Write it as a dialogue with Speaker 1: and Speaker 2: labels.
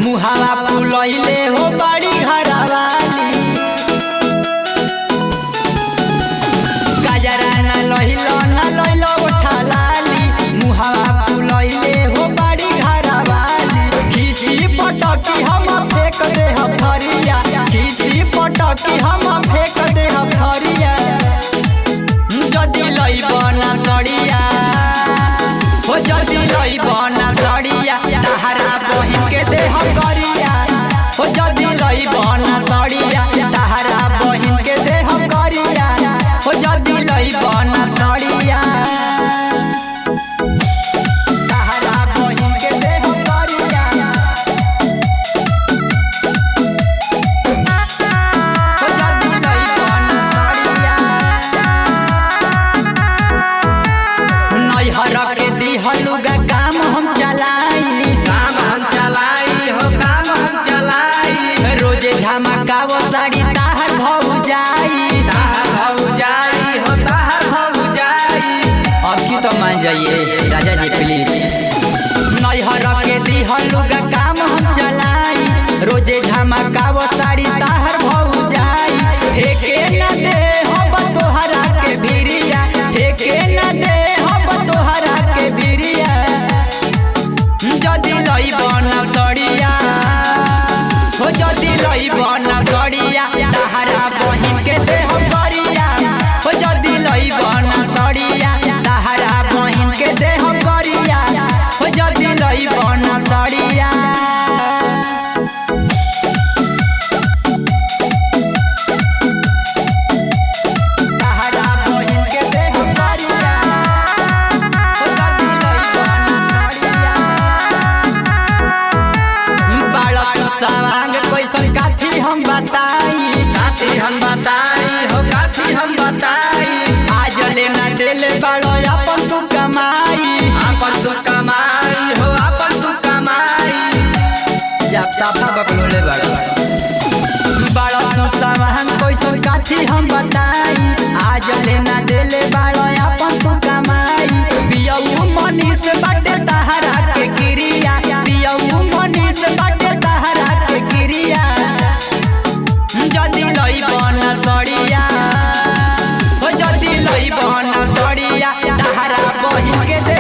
Speaker 1: मुहावा फुलैले हो बड़ी घरवाली गजरा न लइलो उठा लाली मुहावा फुलैले हो बड़ी घरवाली खीसी पटकी हम फेंक दे हफरिया खीसी पटकी हम फेंक दे हफरिया जदी लइबना सड़िया हो जदी लइबना सड़िया तहरा बहिन के दे गरिया हो जदी लइबना सड़िया तहरा बहिन के दे गरिया हो जदी लइबना सड़िया तहरा बहिन के दे गरिया हो जदी लइबना सड़िया नैहर के दिहलुगा काम हम चलाई हो काम हम चलाई रोजे झमकाव साड़ी ताहर भौजाई हो ताहर भौजाई अब की तो मान जाइए राजा जी प्लीज नैहर के दिहलुगा काम हम चलाई रोजे झमकाव साड़ी ताहर भौजाई एके न दे हम तोहरा के भिरिया एके न दे हम तोहरा के भिरिया जदी लइबना सड़िया हो जदी लइबना सड़िया तहरा बहिन के दे गरिया हो जदी लइबना सड़िया तहरा बहिन के दे गरिया हो जदी लइबना सड़िया तहरा बहिन के दे गरिया हो जदी लइबना सड़िया सवांग कैसन काथी हम बताई हो काथी हम बताई आज लेना देले बड़ो अपन तू कमाई हो अपन तू कमाई जब साफा बकलोले बड़ो सवांग कैसन काथी हम बताई आज लेना देले बड़ो अपन तू कमाई पियऊ मनी से बाटे तहरा के गिरिया पियऊ मनी से बाटे तहरा के गिरिया जदी लइबना सड़िया हो जदी लइबना सड़िया तहरा बहिन के दे